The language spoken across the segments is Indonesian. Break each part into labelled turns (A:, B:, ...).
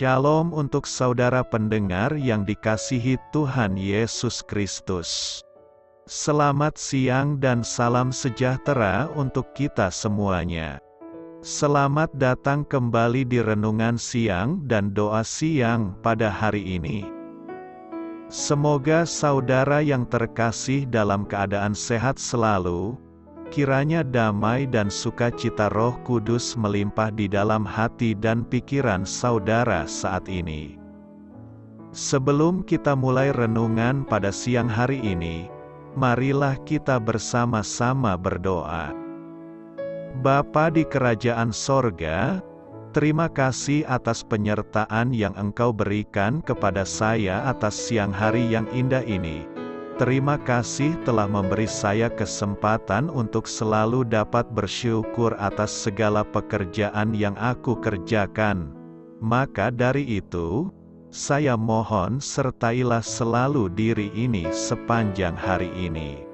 A: Shalom untuk saudara pendengar yang dikasihi Tuhan Yesus Kristus. Selamat siang dan salam sejahtera untuk kita semuanya. Selamat datang kembali di renungan siang dan doa siang pada hari ini. Semoga saudara yang terkasih dalam keadaan sehat selalu. Kiranya damai dan sukacita Roh Kudus melimpah di dalam hati dan pikiran saudara saat ini. Sebelum kita mulai renungan pada siang hari ini, marilah kita bersama-sama berdoa. Bapa di kerajaan sorga, terima kasih atas penyertaan yang Engkau berikan kepada saya atas siang hari yang indah ini. Terima kasih telah memberi saya kesempatan untuk selalu dapat bersyukur atas segala pekerjaan yang aku kerjakan. Maka dari itu, saya mohon sertailah selalu diri ini sepanjang hari ini.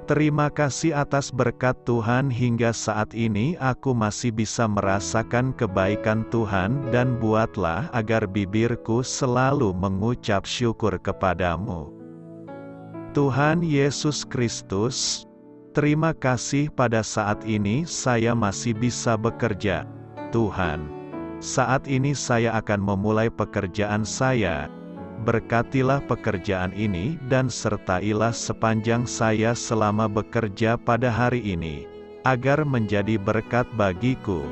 A: Terima kasih atas berkat Tuhan hingga saat ini aku masih bisa merasakan kebaikan Tuhan dan buatlah agar bibirku selalu mengucap syukur kepadamu. Tuhan Yesus Kristus, terima kasih pada saat ini saya masih bisa bekerja. Tuhan, saat ini saya akan memulai pekerjaan saya. Berkatilah pekerjaan ini dan sertailah sepanjang saya selama bekerja pada hari ini, agar menjadi berkat bagiku,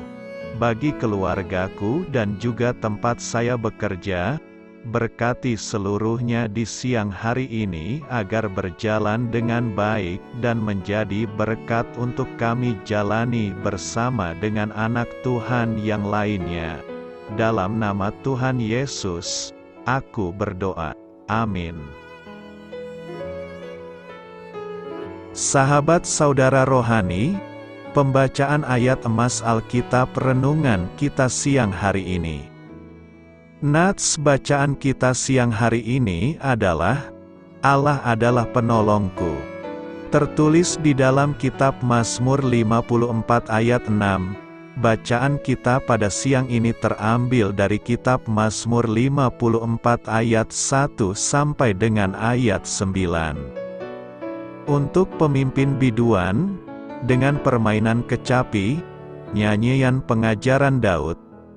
A: bagi keluargaku dan juga tempat saya bekerja. Berkati seluruhnya di siang hari ini agar berjalan dengan baik dan menjadi berkat untuk kami jalani bersama dengan anak Tuhan yang lainnya. Dalam nama Tuhan Yesus, aku berdoa. Amin. Sahabat saudara rohani, pembacaan ayat emas Alkitab renungan kita siang hari ini. Nats bacaan kita siang hari ini adalah, Allah adalah penolongku. Tertulis di dalam kitab Mazmur 54 ayat 6. Bacaan kita pada siang ini terambil dari kitab Mazmur 54 ayat 1 sampai dengan ayat 9. Untuk pemimpin biduan, dengan permainan kecapi, nyanyian pengajaran Daud.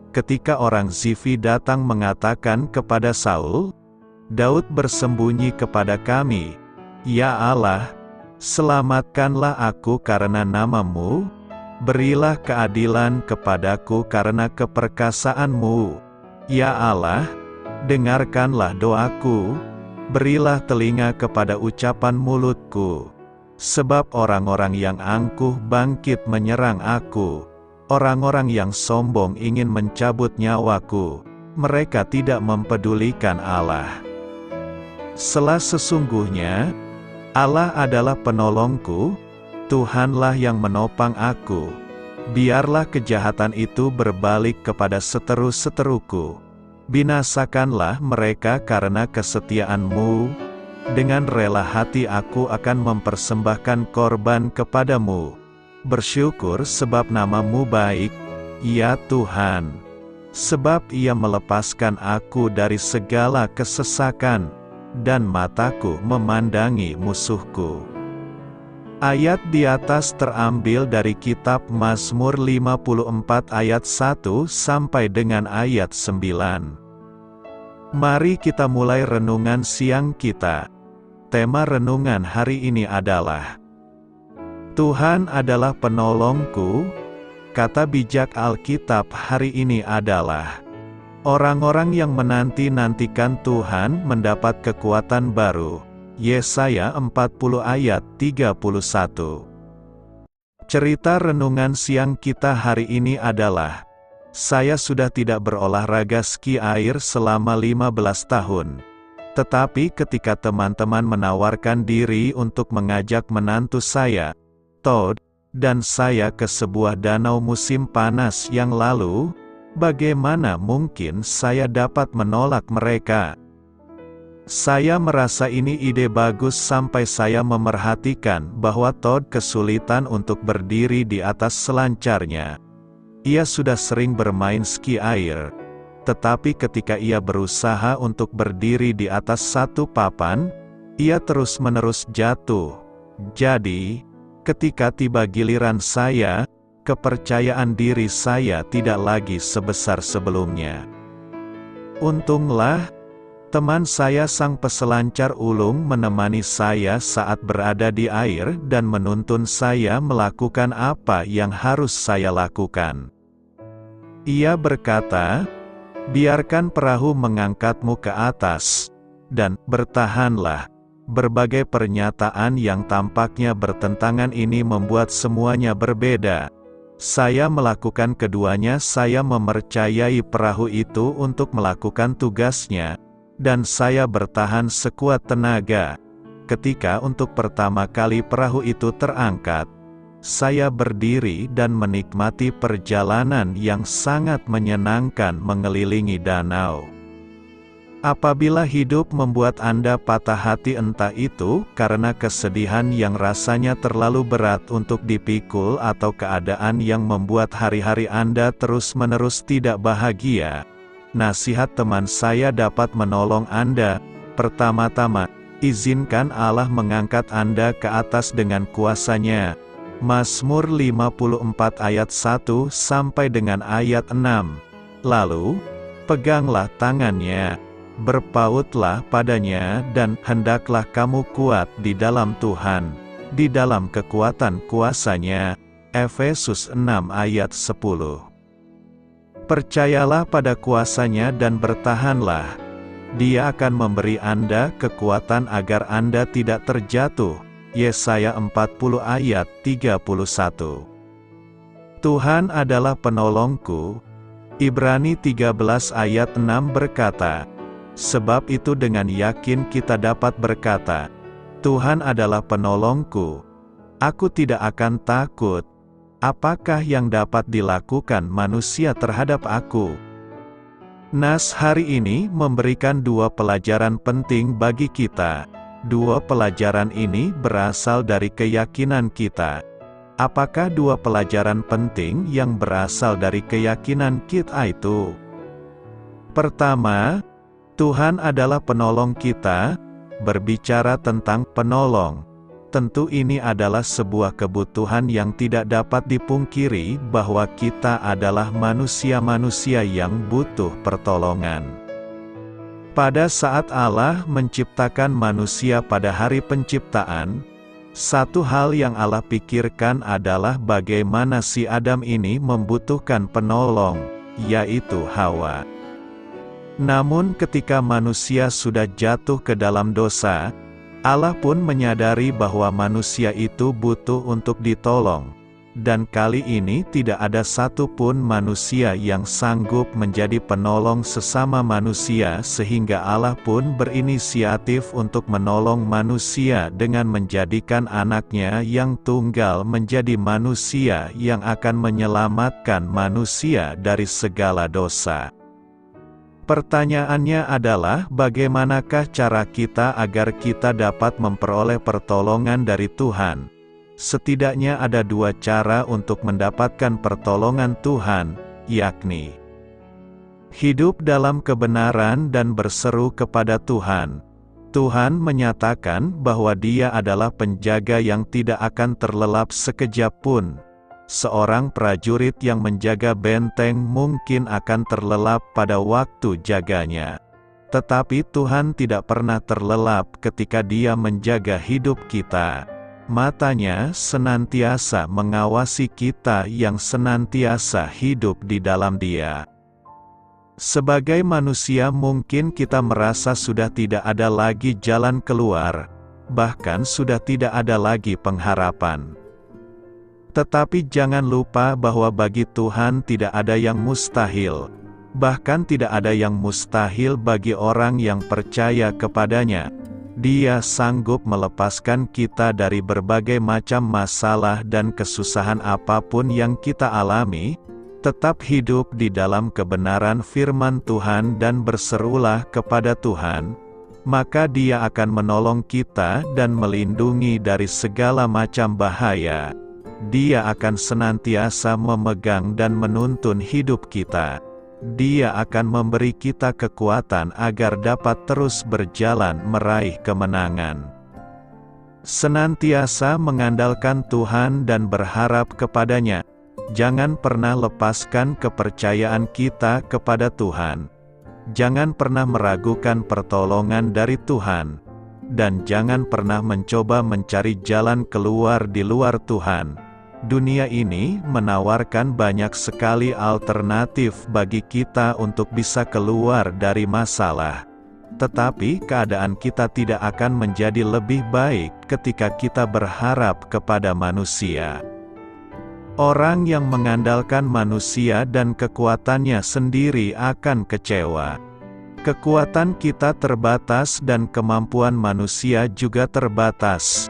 A: Ketika orang Zifi datang mengatakan kepada Saul, Daud bersembunyi kepada kami, Ya Allah, selamatkanlah aku karena nama-Mu, berilah keadilan kepadaku karena keperkasaanmu. Ya Allah, dengarkanlah doaku, berilah telinga kepada ucapan mulutku. Sebab orang-orang yang angkuh bangkit menyerang aku. Orang-orang yang sombong ingin mencabut nyawaku, mereka tidak mempedulikan Allah. Sesungguhnya, Allah adalah penolongku, Tuhanlah yang menopang aku. Biarlah kejahatan itu berbalik kepada seteru-seteruku. Binasakanlah mereka karena kesetiaan-Mu. Dengan rela hati aku akan mempersembahkan korban kepadamu. Bersyukur sebab nama-Mu baik, ya Tuhan. Sebab Ia melepaskan aku dari segala kesesakan, dan mataku memandangi musuhku. Ayat di atas terambil dari kitab Mazmur 54 ayat 1 sampai dengan ayat 9. Mari kita mulai renungan siang kita. Tema renungan hari ini adalah Tuhan adalah penolongku. Kata bijak Alkitab hari ini adalah, orang-orang yang menanti-nantikan Tuhan mendapat kekuatan baru. Yesaya 40 ayat 31. Cerita renungan siang kita hari ini adalah, saya sudah tidak berolahraga ski air selama 15 tahun. Tetapi ketika teman-teman menawarkan diri untuk mengajak menantu saya, Todd, dan saya ke sebuah danau musim panas yang lalu, bagaimana mungkin saya dapat menolak mereka? Saya merasa ini ide bagus sampai saya memerhatikan bahwa Todd kesulitan untuk berdiri di atas selancarnya. Ia sudah sering bermain ski air, tetapi ketika ia berusaha untuk berdiri di atas satu papan, ia terus-menerus jatuh. Jadi, ketika tiba giliran saya, kepercayaan diri saya tidak lagi sebesar sebelumnya. Untunglah, teman saya sang peselancar ulung menemani saya saat berada di air dan menuntun saya melakukan apa yang harus saya lakukan. Ia berkata, "Biarkan perahu mengangkatmu ke atas, dan bertahanlah." Berbagai pernyataan yang tampaknya bertentangan ini membuat semuanya berbeda. Saya melakukan keduanya. Saya mempercayai perahu itu untuk melakukan tugasnya, dan saya bertahan sekuat tenaga. Ketika untuk pertama kali perahu itu terangkat, saya berdiri dan menikmati perjalanan yang sangat menyenangkan mengelilingi danau. Apabila hidup membuat Anda patah hati, entah itu karena kesedihan yang rasanya terlalu berat untuk dipikul atau keadaan yang membuat hari-hari Anda terus-menerus tidak bahagia, nasihat teman saya dapat menolong Anda. Pertama-tama, izinkan Allah mengangkat Anda ke atas dengan kuasa-Nya. Mazmur 54 ayat 1 sampai dengan ayat 6. Lalu, peganglah tangannya, berpautlah padanya, dan hendaklah kamu kuat di dalam Tuhan, di dalam kekuatan kuasa-Nya. Efesus 6 ayat 10. Percayalah pada kuasa-Nya dan bertahanlah. Dia akan memberi Anda kekuatan agar Anda tidak terjatuh. Yesaya 40 ayat 31. Tuhan adalah penolongku. Ibrani 13 ayat 6 berkata, sebab itu dengan yakin kita dapat berkata, Tuhan adalah penolongku, aku tidak akan takut. Apakah yang dapat dilakukan manusia terhadap aku? Nas hari ini memberikan dua pelajaran penting bagi kita. Dua pelajaran ini berasal dari keyakinan kita. Apakah dua pelajaran penting yang berasal dari keyakinan kita itu? Pertama, Tuhan adalah penolong kita. Berbicara tentang penolong, tentu ini adalah sebuah kebutuhan yang tidak dapat dipungkiri bahwa kita adalah manusia-manusia yang butuh pertolongan. Pada saat Allah menciptakan manusia pada hari penciptaan, satu hal yang Allah pikirkan adalah bagaimana si Adam ini membutuhkan penolong, yaitu Hawa. Namun ketika manusia sudah jatuh ke dalam dosa, Allah pun menyadari bahwa manusia itu butuh untuk ditolong. Dan kali ini tidak ada satupun manusia yang sanggup menjadi penolong sesama manusia, sehingga Allah pun berinisiatif untuk menolong manusia dengan menjadikan anaknya yang tunggal menjadi manusia yang akan menyelamatkan manusia dari segala dosa. Pertanyaannya adalah bagaimanakah cara kita agar kita dapat memperoleh pertolongan dari Tuhan? Setidaknya ada dua cara untuk mendapatkan pertolongan Tuhan, yakni hidup dalam kebenaran dan berseru kepada Tuhan. Tuhan menyatakan bahwa Dia adalah penjaga yang tidak akan terlelap sekejap pun. Seorang prajurit yang menjaga benteng mungkin akan terlelap pada waktu jaganya. Tetapi Tuhan tidak pernah terlelap ketika Dia menjaga hidup kita. Matanya senantiasa mengawasi kita yang senantiasa hidup di dalam Dia. Sebagai manusia mungkin kita merasa sudah tidak ada lagi jalan keluar, bahkan sudah tidak ada lagi pengharapan. Tetapi jangan lupa bahwa bagi Tuhan tidak ada yang mustahil. Bahkan tidak ada yang mustahil bagi orang yang percaya kepadanya. Dia sanggup melepaskan kita dari berbagai macam masalah dan kesusahan apapun yang kita alami. Tetap hidup di dalam kebenaran firman Tuhan dan berserulah kepada Tuhan, maka Dia akan menolong kita dan melindungi dari segala macam bahaya. Dia akan senantiasa memegang dan menuntun hidup kita. Dia akan memberi kita kekuatan agar dapat terus berjalan meraih kemenangan. Senantiasa mengandalkan Tuhan dan berharap kepadanya. Jangan pernah lepaskan kepercayaan kita kepada Tuhan. Jangan pernah meragukan pertolongan dari Tuhan. Dan jangan pernah mencoba mencari jalan keluar di luar Tuhan. Dunia ini menawarkan banyak sekali alternatif bagi kita untuk bisa keluar dari masalah. Tetapi keadaan kita tidak akan menjadi lebih baik ketika kita berharap kepada manusia. Orang yang mengandalkan manusia dan kekuatannya sendiri akan kecewa. Kekuatan kita terbatas dan kemampuan manusia juga terbatas.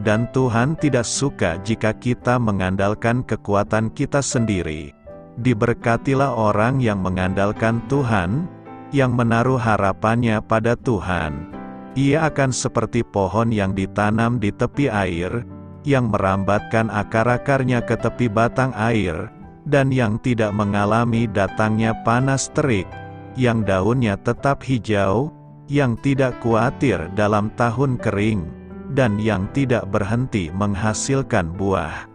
A: Dan Tuhan tidak suka jika kita mengandalkan kekuatan kita sendiri. Diberkatilah orang yang mengandalkan Tuhan, yang menaruh harapannya pada Tuhan. Ia akan seperti pohon yang ditanam di tepi air, yang merambatkan akar-akarnya ke tepi batang air, dan yang tidak mengalami datangnya panas terik, yang daunnya tetap hijau, yang tidak khawatir dalam tahun kering, dan yang tidak berhenti menghasilkan buah.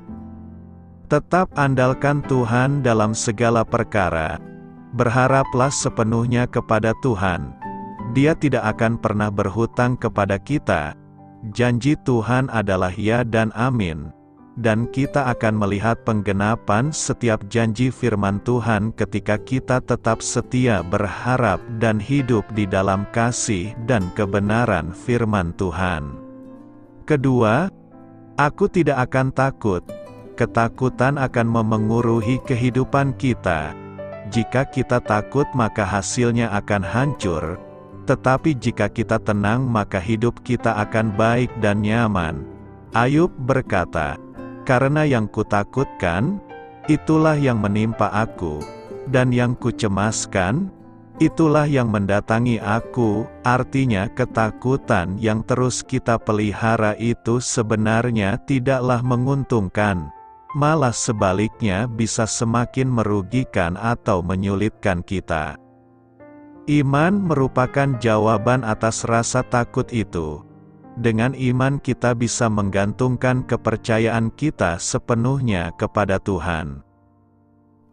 A: Tetap andalkan Tuhan dalam segala perkara. Berharaplah sepenuhnya kepada Tuhan. Dia tidak akan pernah berhutang kepada kita. Janji Tuhan adalah ya dan amin. Dan kita akan melihat penggenapan setiap janji firman Tuhan ketika kita tetap setia berharap dan hidup di dalam kasih dan kebenaran firman Tuhan. Kedua, aku tidak akan takut. Ketakutan akan memengaruhi kehidupan kita. Jika kita takut maka hasilnya akan hancur. Tetapi jika kita tenang maka hidup kita akan baik dan nyaman. Ayub berkata, "Karena yang kutakutkan, itulah yang menimpa aku, dan yang kucemaskan, itulah yang mendatangi aku." Artinya ketakutan yang terus kita pelihara itu sebenarnya tidaklah menguntungkan. Malah sebaliknya bisa semakin merugikan atau menyulitkan kita. Iman merupakan jawaban atas rasa takut itu. Dengan iman kita bisa menggantungkan kepercayaan kita sepenuhnya kepada Tuhan.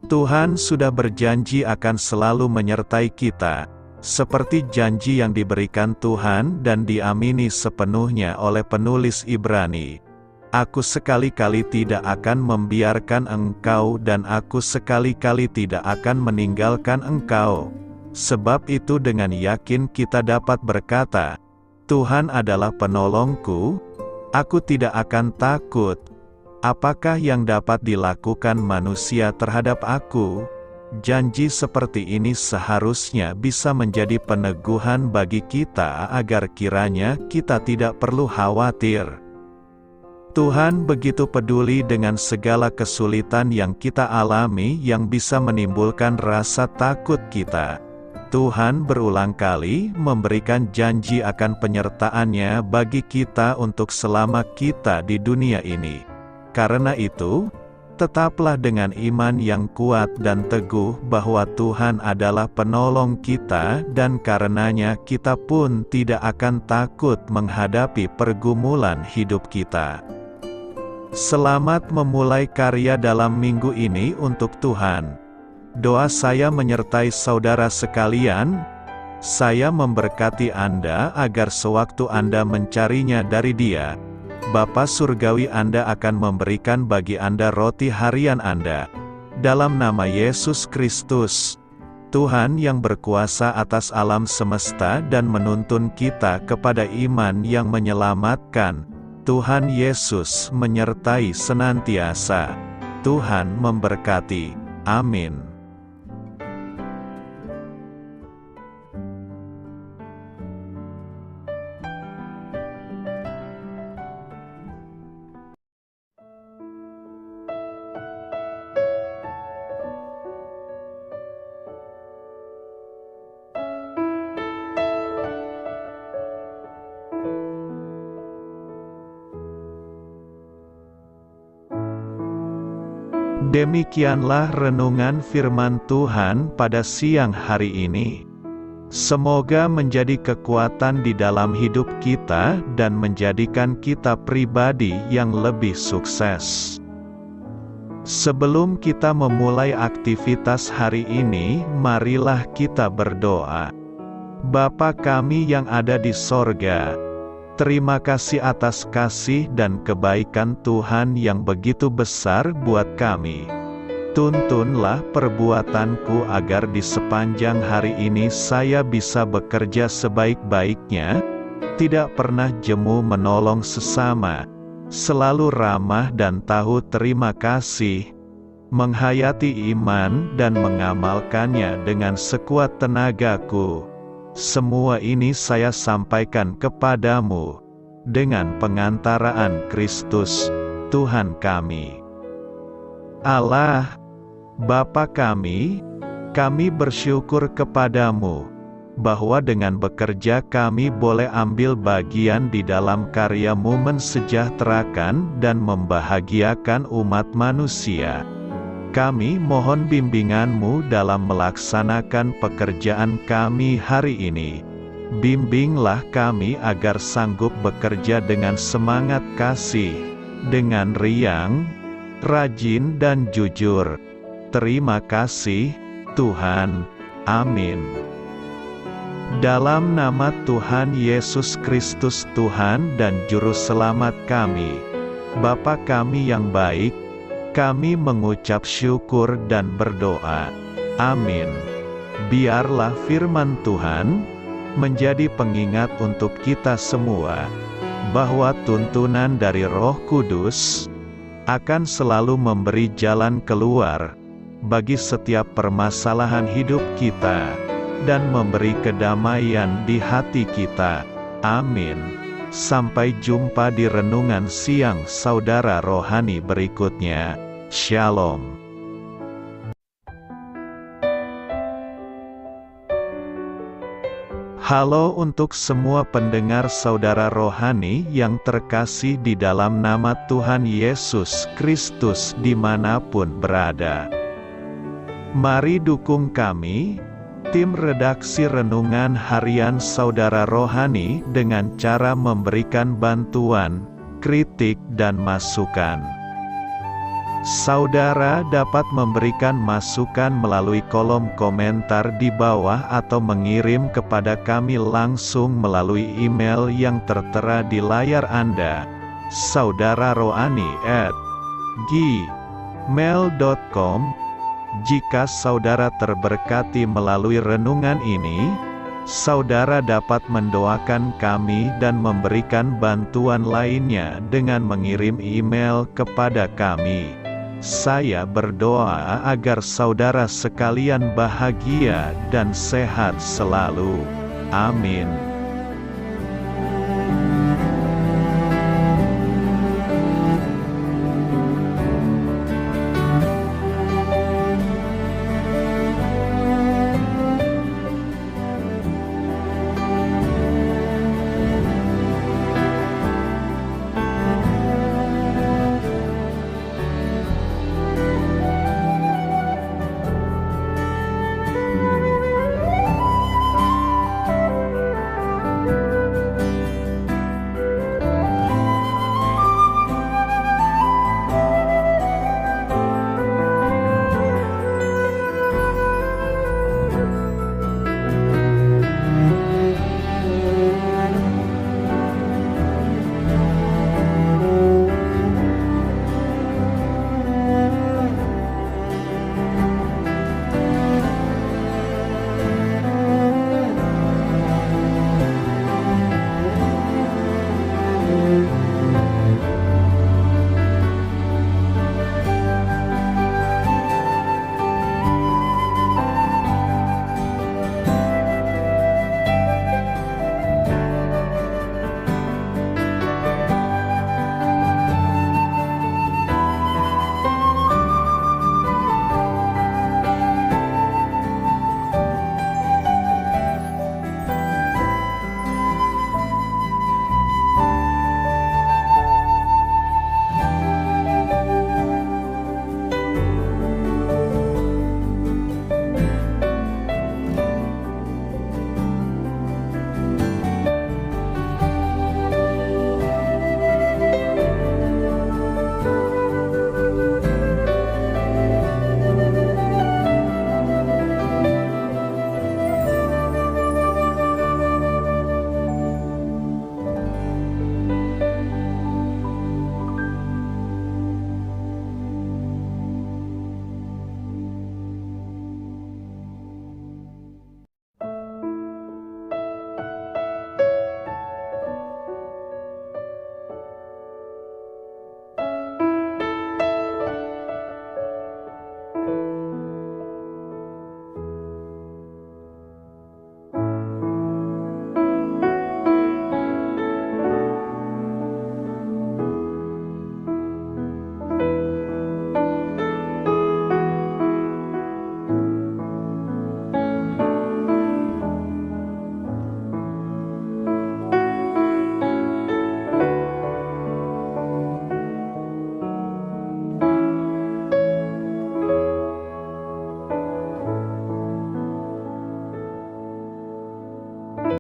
A: Tuhan sudah berjanji akan selalu menyertai kita, seperti janji yang diberikan Tuhan dan diamini sepenuhnya oleh penulis Ibrani. Aku sekali-kali tidak akan membiarkan engkau dan aku sekali-kali tidak akan meninggalkan engkau. Sebab itu dengan yakin kita dapat berkata, Tuhan adalah penolongku, aku tidak akan takut. Apakah yang dapat dilakukan manusia terhadap aku? Janji seperti ini seharusnya bisa menjadi peneguhan bagi kita agar kiranya kita tidak perlu khawatir. Tuhan begitu peduli dengan segala kesulitan yang kita alami yang bisa menimbulkan rasa takut kita. Tuhan berulang kali memberikan janji akan penyertaan-Nya bagi kita untuk selama kita di dunia ini. Karena itu, tetaplah dengan iman yang kuat dan teguh bahwa Tuhan adalah penolong kita dan karenanya kita pun tidak akan takut menghadapi pergumulan hidup kita. Selamat memulai karya dalam minggu ini untuk Tuhan. Doa saya menyertai saudara sekalian. Saya memberkati Anda agar sewaktu Anda mencarinya dari Dia, Bapa Surgawi Anda akan memberikan bagi Anda roti harian Anda. Dalam nama Yesus Kristus, Tuhan yang berkuasa atas alam semesta dan menuntun kita kepada iman yang menyelamatkan, Tuhan Yesus menyertai senantiasa. Tuhan memberkati. Amin. Demikianlah renungan firman Tuhan pada siang hari ini. Semoga menjadi kekuatan di dalam hidup kita dan menjadikan kita pribadi yang lebih sukses. Sebelum kita memulai aktivitas hari ini, marilah kita berdoa. Bapa kami yang ada di sorga, terima kasih atas kasih dan kebaikan Tuhan yang begitu besar buat kami. Tuntunlah perbuatanku agar di sepanjang hari ini saya bisa bekerja sebaik-baiknya, tidak pernah jemu menolong sesama, selalu ramah dan tahu terima kasih, menghayati iman dan mengamalkannya dengan sekuat tenagaku. Semua ini saya sampaikan kepadamu, dengan pengantaraan Kristus, Tuhan kami. Allah, Bapa kami bersyukur kepadamu, bahwa dengan bekerja kami boleh ambil bagian di dalam karya-Mu mensejahterakan dan membahagiakan umat manusia. Kami mohon bimbingan-Mu dalam melaksanakan pekerjaan kami hari ini. Bimbinglah kami agar sanggup bekerja dengan semangat kasih, dengan riang, rajin dan jujur. Terima kasih, Tuhan. Amin. Dalam nama Tuhan Yesus Kristus Tuhan dan Juru Selamat kami, Bapa kami yang baik, kami mengucap syukur dan berdoa. Amin. Biarlah firman Tuhan menjadi pengingat untuk kita semua, bahwa tuntunan dari Roh Kudus akan selalu memberi jalan keluar bagi setiap permasalahan hidup kita, dan memberi kedamaian di hati kita. Amin. Sampai jumpa di renungan siang saudara rohani berikutnya. Shalom. Halo untuk semua pendengar saudara rohani yang terkasih di dalam nama Tuhan Yesus Kristus dimanapun berada. Mari dukung kami, tim redaksi Renungan Harian Saudara Rohani dengan cara memberikan bantuan, kritik dan masukan. Saudara dapat memberikan masukan melalui kolom komentar di bawah atau mengirim kepada kami langsung melalui email yang tertera di layar Anda, saudararohani@gmail.com. Jika saudara terberkati melalui renungan ini, saudara dapat mendoakan kami dan memberikan bantuan lainnya dengan mengirim email kepada kami. Saya berdoa agar saudara sekalian bahagia dan sehat selalu. Amin.